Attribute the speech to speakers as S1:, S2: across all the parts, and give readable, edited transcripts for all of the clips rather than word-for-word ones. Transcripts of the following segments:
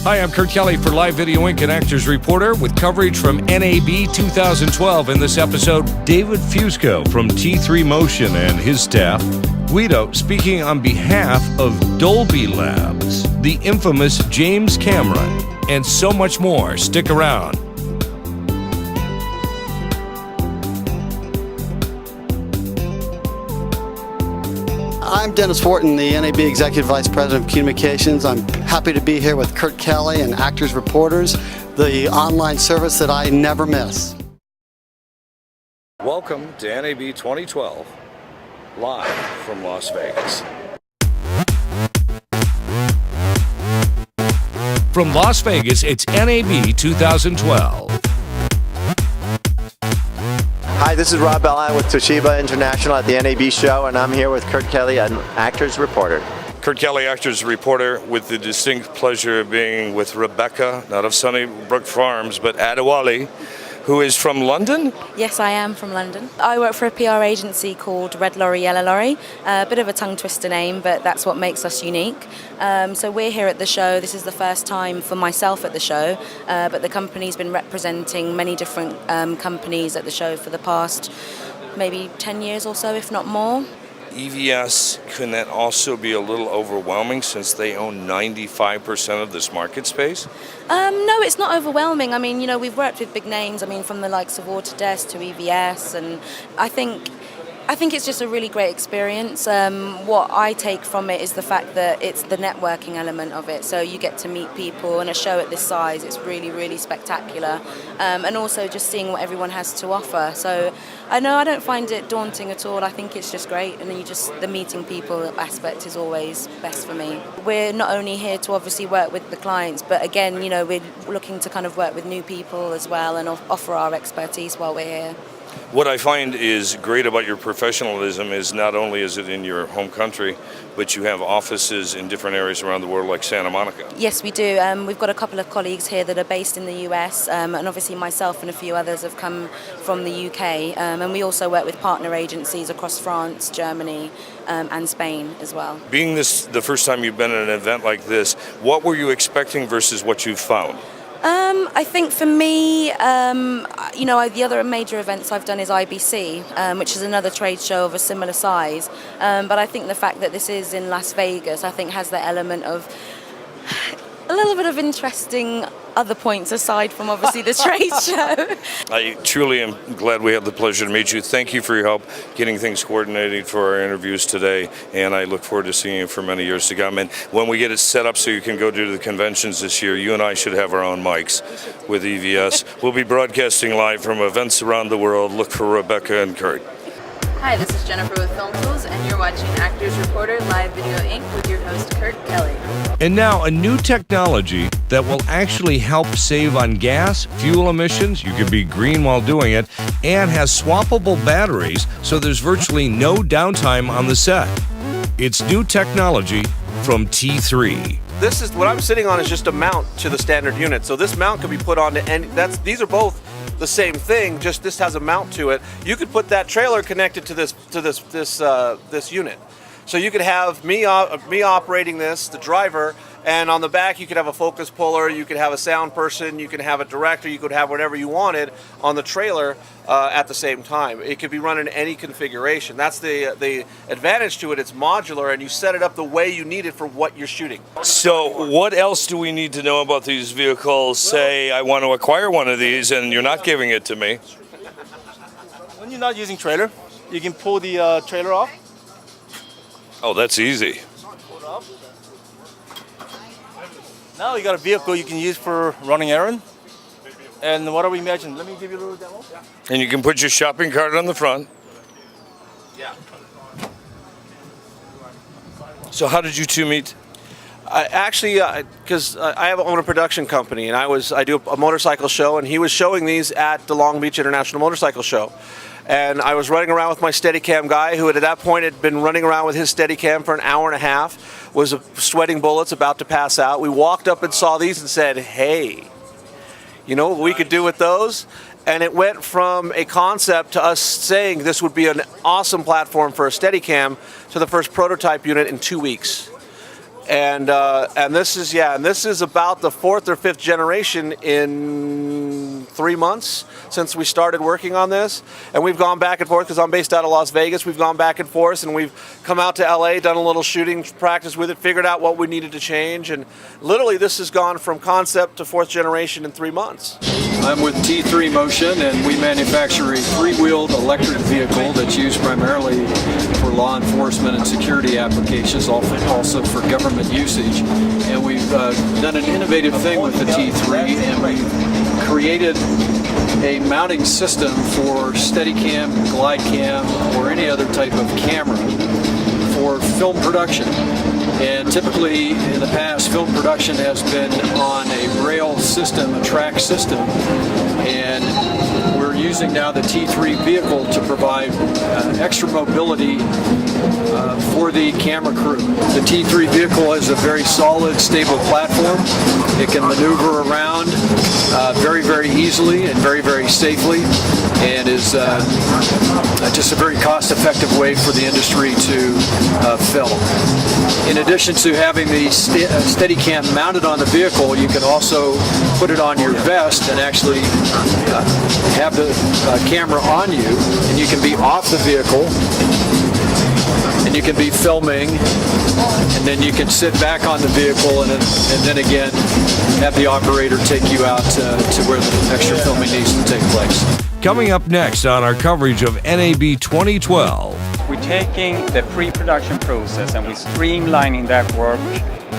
S1: Hi, I'm Kurt Kelly for Live Video Inc. and Actors Reporter with coverage from NAB 2012. In this episode, David Fusco from T3 Motion and his staff. Guido speaking on behalf of Dolby Labs, the infamous James Cameron, and so much more. Stick around.
S2: I'm Dennis Fortin, the NAB Executive Vice President of Communications. I'm happy to be here with Kurt Kelly and Actors Reporters, the online service that I never miss.
S1: Welcome to NAB 2012, live from Las Vegas. From Las Vegas, it's NAB 2012.
S3: Hi, this is Rob Bellai with Toshiba International at the NAB show, and I'm here with Kurt Kelly, an Actors Reporter.
S1: Kurt Kelly, Actors Reporter, with the distinct pleasure of being with Rebecca, not of Sunnybrook Farms, but Adewale, who is from London?
S4: Yes, I am from London. I work for a PR agency called Red Lorry, Yellow Lorry. A bit of a tongue twister name, but that's what makes us unique. So we're here at the show. This is the first time for myself at the show, but the company's been representing many different companies at the show for the past maybe 10 years or so, if not more.
S1: EVS, can that also be a little overwhelming since they own 95% of this market space?
S4: No, it's not overwhelming. I mean, you know, we've worked with big names, I mean, from the likes of Autodesk to EVS, and I think it's just a really great experience. What I take from it is the fact that it's the networking element of it. So you get to meet people, and a show at this size, it's really, really spectacular. And also just seeing what everyone has to offer. So I don't find it daunting at all. I think it's just great. And then the meeting people aspect is always best for me. We're not only here to obviously work with the clients, but again, you know, we're looking to kind of work with new people as well and offer our expertise while we're here.
S1: What I find is great about your professionalism is not only is it in your home country, but you have offices in different areas around the world like Santa Monica.
S4: Yes, we do. We've got a couple of colleagues here that are based in the US, and obviously myself and a few others have come from the UK, and we also work with partner agencies across France, Germany, and Spain as well. Being this the first time you've been at an event like this, what were you expecting versus what you've found? I think for me, you know, the other major events I've done is IBC, which is another trade show of a similar size. But I think the fact that this is in Las Vegas, I think has the element of a little bit of interesting other points aside from obviously the trade show.
S1: I truly am glad we had the pleasure to meet you. Thank you for your help getting things coordinated for our interviews today, and I look forward to seeing you for many years to come. And when we get it set up so you can go to the conventions this year, you and I should have our own mics with EVS. We'll be broadcasting live from events around the world. Look for Rebecca and Kurt.
S5: Hi, this is Jennifer with Film Tools, and you're watching Actors Reporter Live Video Inc. with your host, Kurt Kelly.
S1: And now a new technology that will actually help save on gas, fuel emissions, you can be green while doing it, and has swappable batteries, so there's virtually no downtime on the set. It's new technology from T3.
S6: This is what I'm sitting on is just a mount to the standard unit. So this mount can be put on to any, these are both the same thing, just this has a mount to it. You could put that trailer connected to this unit. So you could have me operating this, the driver, and on the back you could have a focus puller, you could have a sound person, you could have a director, you could have whatever you wanted on the trailer at the same time. It could be run in any configuration. That's the advantage to it. It's modular, and you set it up the way you need it for what you're shooting.
S1: So what else do we need to know about these vehicles? Say I want to acquire one of these and you're not giving it to me.
S7: When you're not using trailer, you can pull the trailer off.
S1: Oh, that's easy.
S7: Now you got a vehicle you can use for running errand. And what do we imagine? Let me give you a little demo.
S1: And you can put your shopping cart on the front.
S7: Yeah.
S1: So how did you two meet?
S6: Actually, because I own a production company, and I do a motorcycle show, and he was showing these at the Long Beach International Motorcycle Show. And I was running around with my Steadicam guy, who at that point had been running around with his Steadicam for an hour and a half, was sweating bullets, about to pass out. We walked up and saw these and said, hey, you know what we could do with those? And it went from a concept to us saying this would be an awesome platform for a Steadicam to the first prototype unit in 2 weeks. And this is about the 4th or 5th generation in 3 months since we started working on this. And we've gone back and forth because I'm based out of Las Vegas. We've gone back and forth, and we've come out to LA, done a little shooting practice with it, figured out what we needed to change, and literally this has gone from concept to 4th generation in 3 months.
S8: I'm with T3 Motion, and we manufacture a three-wheeled electric vehicle that's used primarily for law enforcement and security applications, also for government usage. And we've done an innovative thing with the T3, and we've created a mounting system for Steadicam, GlideCam, or any other type of camera for film production. And typically in the past, film production has been on a rail system, a track system, and we're using now the T3 vehicle to provide extra mobility for the camera crew. The T3 vehicle is a very solid, stable platform. It can maneuver around very, very easily and very, very safely, and is just a very cost-effective way for the industry to film. In addition to having the Steadicam mounted on the vehicle, you can also put it on your vest and actually have the camera on you, and you can be off the vehicle, and you can be filming, and then you can sit back on the vehicle, and then again have the operator take you out to where the extra filming needs to take place.
S9: Coming up next on our coverage of NAB 2012.
S10: We're taking the pre-production process and we're streamlining that work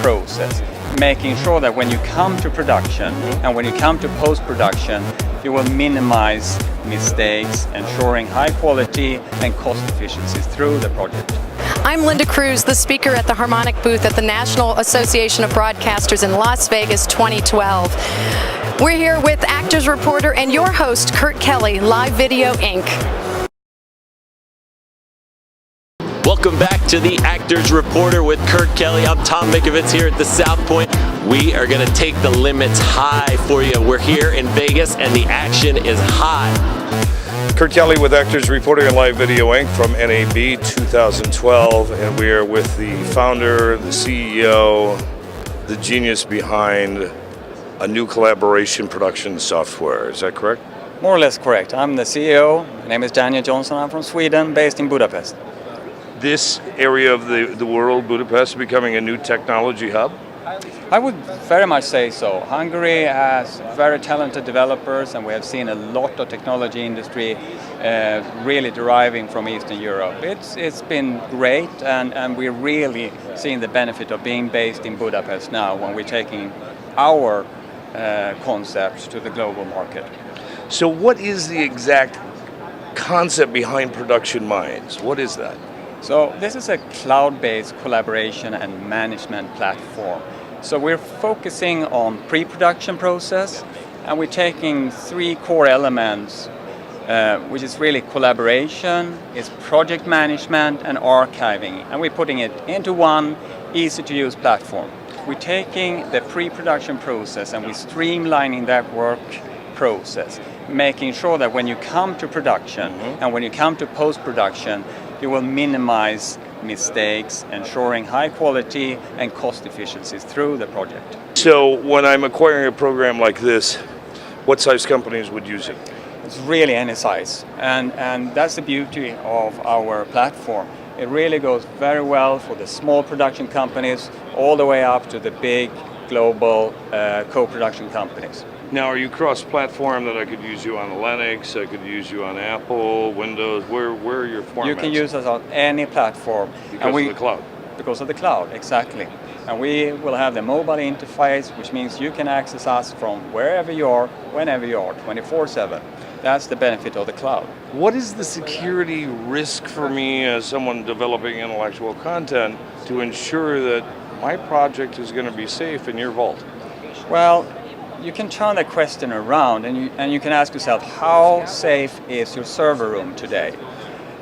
S10: process, making sure that when you come to production and when you come to post-production, you will minimize mistakes, ensuring high quality and cost efficiencies through the project.
S11: I'm Linda Cruz, the speaker at the Harmonic booth at the National Association of Broadcasters in Las Vegas 2012. We're here with Actors Reporter and your host, Kurt Kelly, Live Video Inc.
S12: Welcome back to the Actors Reporter with Kurt Kelly. I'm Tom Mikovits here at the South Point. We are going to take the limits high for you. We're here in Vegas and the action is high.
S1: Kurt Kelly with Actors Reporter and Live Video Inc. from NAB 2012, and we are with the founder, the CEO, the genius behind a new collaboration production software. Is that correct?
S10: More or less correct. I'm the CEO. My name is Daniel Johnson. I'm from Sweden, based in Budapest.
S1: This area of the world, Budapest, is becoming a new technology hub?
S10: I would very much say so. Hungary has very talented developers, and we have seen a lot of technology industry really deriving from Eastern Europe. It's been great, and we're really seeing the benefit of being based in Budapest now when we're taking our concepts to the global market.
S1: So what is the exact concept behind Production Minds? What is that?
S10: So this is a cloud-based collaboration and management platform. So we're focusing on pre-production process, and we're taking three core elements, which is really collaboration, it's project management and archiving, and we're putting it into one easy-to-use platform. We're taking the pre-production process and we're streamlining that work process, making sure that when you come to production and when you come to post-production, you will minimize mistakes, ensuring high quality and cost efficiencies through the project.
S1: So when I'm acquiring a program like this, what size companies would use it?
S10: It's really any size, and that's the beauty of our platform. It really goes very well for the small production companies all the way up to the big global co-production companies.
S1: Now, are you cross-platform that I could use you on Linux, I could use you on Apple, Windows? Where are your formats?
S10: You can use us on any platform.
S1: Because of the cloud?
S10: Because of the cloud, exactly. And we will have the mobile interface, which means you can access us from wherever you are, whenever you are, 24/7. That's the benefit of the cloud.
S1: What is the security risk for me as someone developing intellectual content to ensure that my project is going to be safe in your vault?
S10: Well, you can turn that question around and you can ask yourself, how safe is your server room today?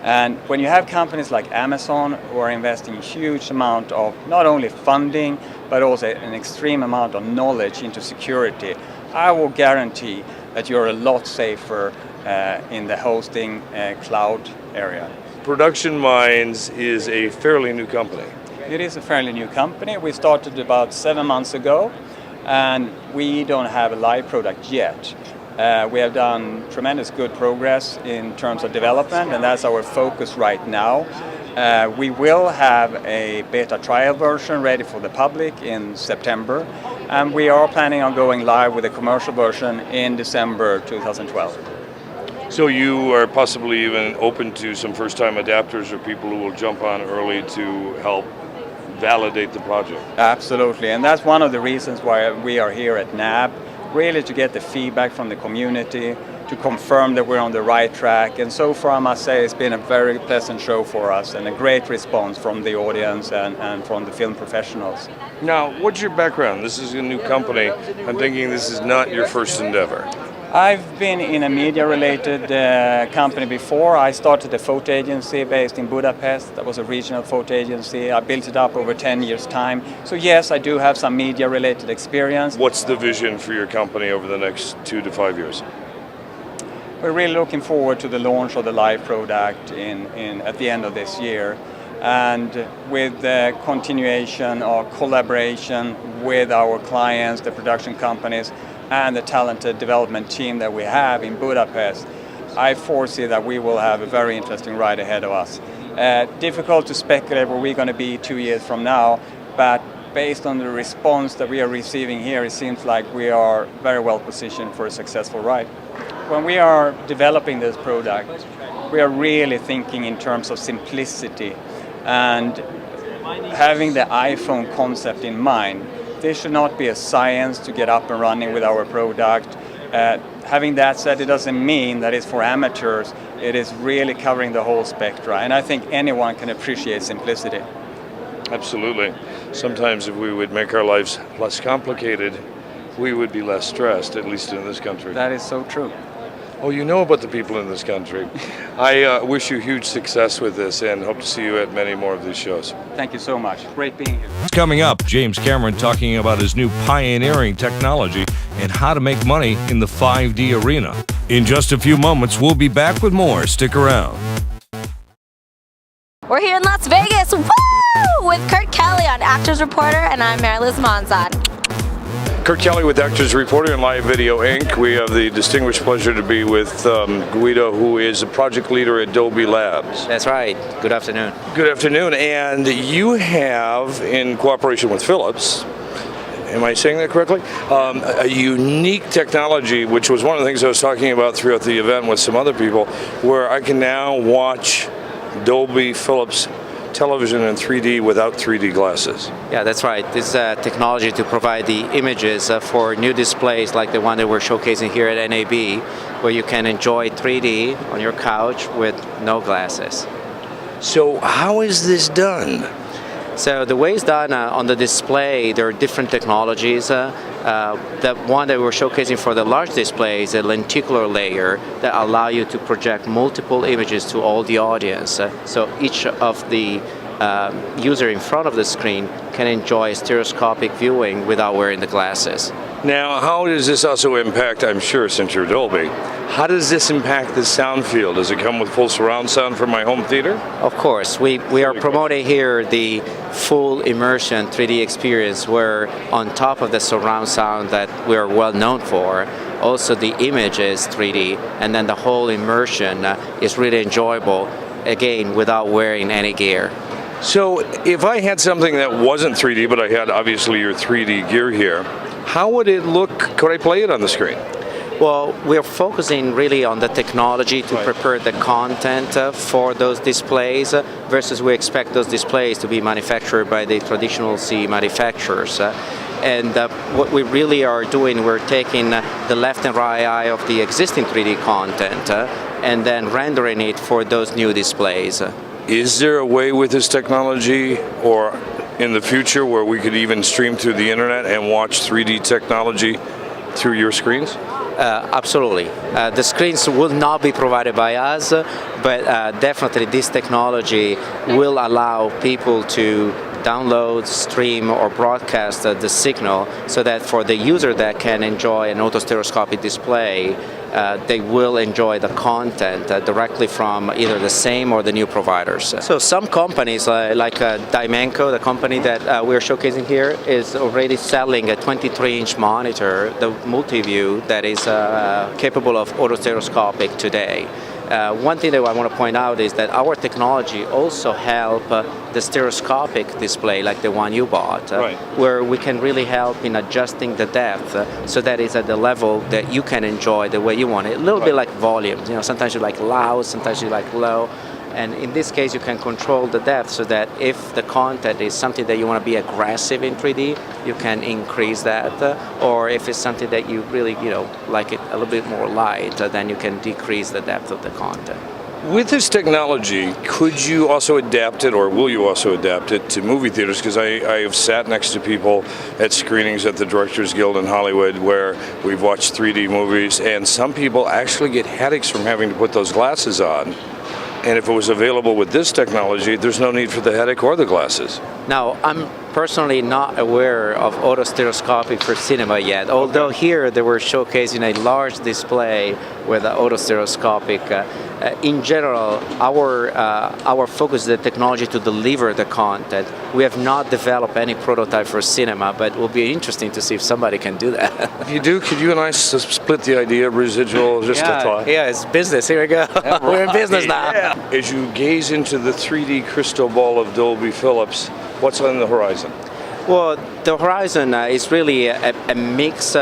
S10: And when you have companies like Amazon who are investing a huge amount of not only funding, but also an extreme amount of knowledge into security, I will guarantee that you're a lot safer in the hosting cloud area.
S1: Production Minds is a fairly new company.
S10: It is a fairly new company. We started about 7 months ago, and we don't have a live product yet. We have done tremendous good progress in terms of development, and that's our focus right now. We will have a beta trial version ready for the public in September, and we are planning on going live with a commercial version in December 2012.
S1: So you are possibly even open to some first-time adapters or people who will jump on early to help validate the project?
S10: Absolutely, and that's one of the reasons why we are here at NAB, really to get the feedback from the community, to confirm that we're on the right track. And so far, I must say, it's been a very pleasant show for us and a great response from the audience and from the film professionals.
S1: Now, what's your background? This is a new company. I'm thinking this is not your first endeavor.
S10: I've been in a media-related company before. I started a photo agency based in Budapest. That was a regional photo agency. I built it up over 10 years' time. So yes, I do have some media-related experience.
S1: What's the vision for your company over the next 2 to 5 years?
S10: We're really looking forward to the launch of the live product at the end of this year. And with the continuation of collaboration with our clients, the production companies, and the talented development team that we have in Budapest, I foresee that we will have a very interesting ride ahead of us. Difficult to speculate where we're going to be 2 years from now, but based on the response that we are receiving here, it seems like we are very well positioned for a successful ride. When we are developing this product, we are really thinking in terms of simplicity and having the iPhone concept in mind. This should not be a science to get up and running with our product. Having that said, it doesn't mean that it's for amateurs. It is really covering the whole spectrum, and I think anyone can appreciate simplicity.
S1: Absolutely. Sometimes if we would make our lives less complicated, we would be less stressed, at least in this country.
S10: That is so true.
S1: Oh, you know about the people in this country. I wish you huge success with this and hope to see you at many more of these shows.
S10: Thank you so much. Great being here.
S9: Coming up, James Cameron talking about his new pioneering technology and how to make money in the 5D arena. In just a few moments, we'll be back with more. Stick around.
S4: We're here in Las Vegas, woo! With Kurt Kelly on Actors Reporter, and I'm Mary-Liz Monzon.
S1: Kurt Kelly with Actors Reporter and Live Video Inc. We have the distinguished pleasure to be with Guido, who is a project leader at Dolby Labs.
S13: That's right. Good afternoon.
S1: Good afternoon. And you have, in cooperation with Philips, am I saying that correctly? A unique technology, which was one of the things I was talking about throughout the event with some other people, where I can now watch Dolby Philips television in 3D without 3D glasses.
S13: Yeah, that's right. This is technology to provide the images for new displays like the one that we're showcasing here at NAB, where you can enjoy 3D on your couch with no glasses.
S1: So how is this done?
S13: So the way it's done on the display, there are different technologies. The one that we're showcasing for the large display is a lenticular layer that allow you to project multiple images to all the audience. So each of the user in front of the screen can enjoy stereoscopic viewing without wearing the glasses.
S1: Now, how does this also impact, I'm sure, since you're Dolby, how does this impact the sound field? Does it come with full surround sound for my home theater?
S13: Of course. We are promoting here the full immersion 3D experience, where on top of the surround sound that we are well known for, also the image is 3D, and then the whole immersion is really enjoyable, again, without wearing any gear.
S1: So if I had something that wasn't 3D, but I had obviously your 3D gear here, how would it look? Could I play it on the screen?
S13: Well, we're focusing really on the technology to prepare the content for those displays versus we expect those displays to be manufactured by the traditional CE manufacturers. And what we really are doing, we're taking the left and right eye of the existing 3D content and then rendering it for those new displays.
S1: Is there a way with this technology or in the future where we could even stream through the internet and watch 3D technology through your screens?
S13: Absolutely. The screens will not be provided by us, but definitely this technology will allow people to download, stream, or broadcast the signal, so that for the user that can enjoy an autostereoscopic display, they will enjoy the content directly from either the same or the new providers. So some companies like Dimenco, the company that we're showcasing here, is already selling a 23-inch monitor, the multi-view, that is capable of autostereoscopic today. One thing that I want to point out is that our technology also help the stereoscopic display, like the one you bought, where we can really help in adjusting the depth so that it's at the level that you can enjoy the way you want it. A little bit like volumes. You know, sometimes you like loud, sometimes you like low. And in this case, you can control the depth so that if the content is something that you want to be aggressive in 3D, you can increase that. Or if it's something that you really, like it a little bit more light, then you can decrease the depth of the content.
S1: With this technology, could you also adapt it, or will you also adapt it to movie theaters? Because I have sat next to people at screenings at the Directors Guild in Hollywood where we've watched 3D movies, and some people actually get headaches from having to put those glasses on. And if it was available with this technology, there's no need for the headache or the glasses.
S13: Now, I'm personally not aware of autostereoscopic for cinema yet, although here they were showcasing a large display with the autostereoscopic. In general, our focus is the technology to deliver the content. We have not developed any prototype for cinema, but it will be interesting to see if somebody can do that.
S1: If you do, could you and I split the idea of residual just a thought?
S13: Yeah, it's business. Here we go. We're in business now.
S1: Yeah. As you gaze into the 3D crystal ball of Dolby Philips, what's on the horizon?
S13: Well, the horizon is really a mixed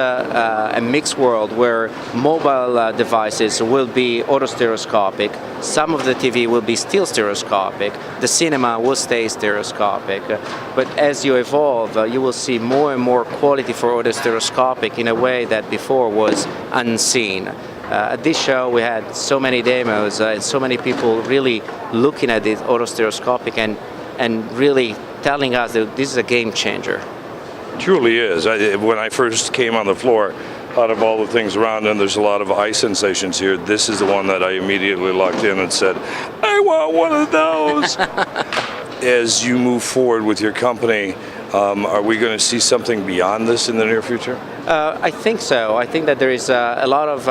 S13: world where mobile devices will be autostereoscopic. Some of the TV will be still stereoscopic. The cinema will stay stereoscopic. But as you evolve, you will see more and more quality for autostereoscopic in a way that before was unseen. At this show, we had so many demos and so many people really looking at this autostereoscopic and really telling us that this is a game changer.
S1: It truly is. When I first came on the floor, out of all the things around, and there's a lot of eye sensations here, this is the one that I immediately locked in and said, I want one of those. As you move forward with your company, are we going to see something beyond this in the near future?
S13: I think so. I think that there is a lot of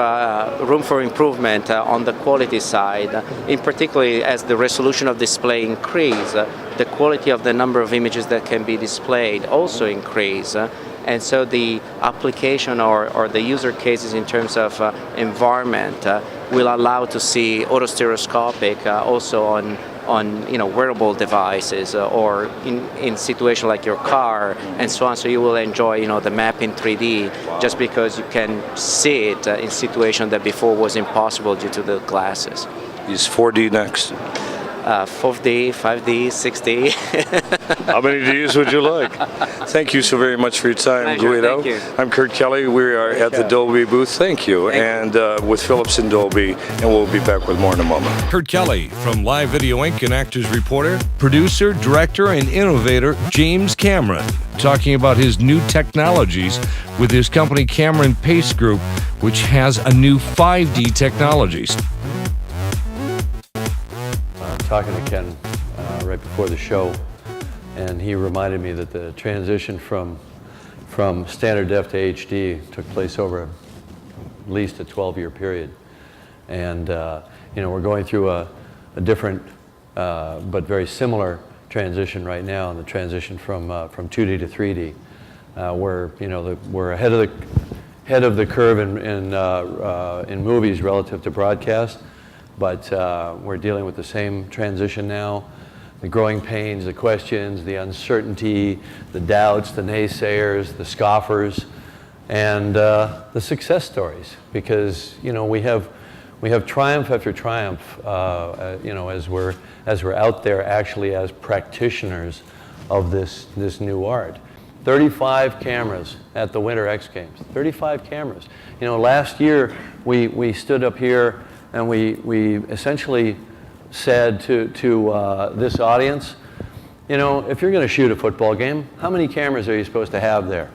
S13: room for improvement on the quality side. In particular, as the resolution of display increase, the quality of the number of images that can be displayed also increase. And so the application or the user cases in terms of environment will allow to see autostereoscopic also on wearable devices or in situation like your car and so on. So you will enjoy the map in 3D just because you can see it in situation that before was impossible due to the glasses.
S1: Is 4D next?
S13: 4D, 5D, 6D.
S1: How many Ds would you like? Thank you so very much for your time, Guido.
S13: Thank you.
S1: I'm Kurt Kelly. We are at the Dolby booth. Thank you. And with Philips and Dolby, and we'll be back with more in a moment.
S9: Kurt Kelly from Live Video Inc. and Actors Reporter, producer, director, and innovator James Cameron, talking about his new technologies with his company Cameron Pace Group, which has a new 5D technologies.
S14: Talking to Ken right before the show, and he reminded me that the transition from standard def to HD took place over at least a 12-year period, and we're going through a different but very similar transition right now, in the transition from 2D to 3D, where we're ahead of the curve in movies relative to broadcast. But we're dealing with the same transition now, the growing pains, the questions, the uncertainty, the doubts, the naysayers, the scoffers, and the success stories. Because we have triumph after triumph, as we're out there actually as practitioners of this new art. 35 cameras at the Winter X Games. 35 cameras. Last year we stood up here and we essentially said to this audience, if you're going to shoot a football game, how many cameras are you supposed to have there?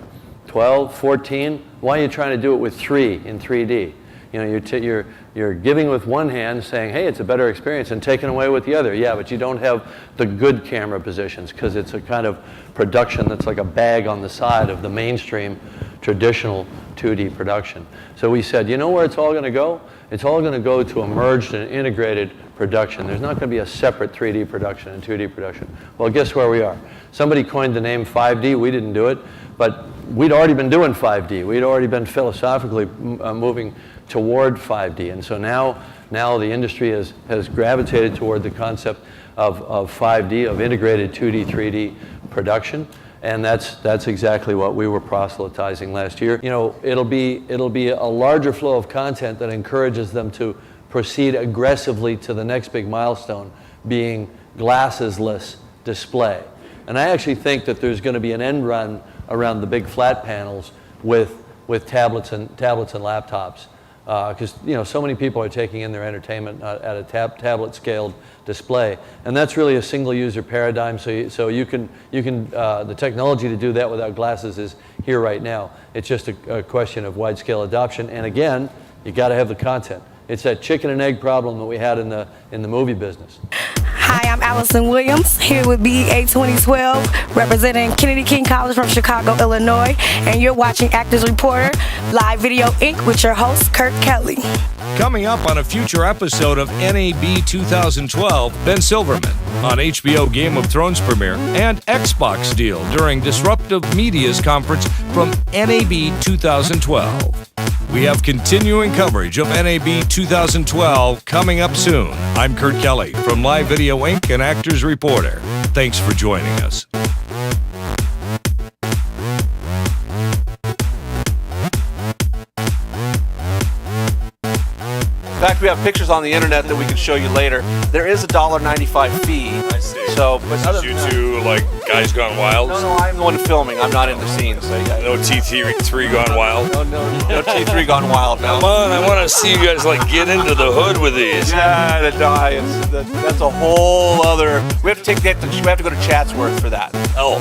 S14: 12, 14? Why are you trying to do it with 3 in 3D? You know, you're giving with one hand, saying, hey, it's a better experience, and taking away with the other. Yeah, but you don't have the good camera positions because it's a kind of production that's like a bag on the side of the mainstream traditional 2D production. So we said, you know where it's all going to go? It's all going to go to a merged and integrated production. There's not going to be a separate 3D production and 2D production. Well, guess where we are? Somebody coined the name 5D. We didn't do it, but we'd already been doing 5D. We'd already been philosophically moving toward 5D. And so now the industry has gravitated toward the concept of 5D, of integrated 2D, 3D production. And that's exactly what we were proselytizing last year. You know, it'll be a larger flow of content that encourages them to proceed aggressively to the next big milestone, being glassesless display. And I actually think that there's going to be an end run around the big flat panels with tablets and laptops, because you know, so many people are taking in their entertainment at a tablet scaled display, and that's really a single user paradigm. So you can the technology to do that without glasses is here right now. It's just a question of wide scale adoption, and again, you got to have the content. It's that chicken and egg problem that we had in the movie business.
S15: Hi, I'm Allison Williams, here with BEA 2012, representing Kennedy King College from Chicago, Illinois, and you're watching Actors Reporter, Live Video Inc. with your host, Kurt Kelly.
S9: Coming up on a future episode of NAB 2012, Ben Silverman on HBO Game of Thrones premiere and Xbox deal during Disruptive Media's conference from NAB 2012. We have continuing coverage of NAB 2012 coming up soon. I'm Kurt Kelly from Live Video Inc. and Actors Reporter. Thanks for joining us.
S6: In fact, we have pictures on the internet that we can show you later. There is a $1.95 fee.
S1: I see.
S6: So, but
S1: This is you two, like, guys gone wild?
S6: No, I'm the one filming. I'm not in the scenes.
S1: No T3 gone wild?
S6: No T3 gone wild. No.
S1: Come on, I want to see you guys, like, get into the hood with these.
S6: Yeah, that's a whole other. We have to go to Chatsworth for that.
S1: Oh,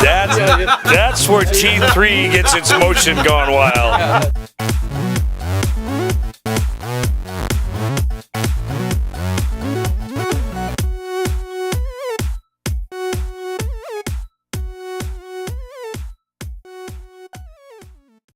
S1: that's where T3 gets its motion gone wild.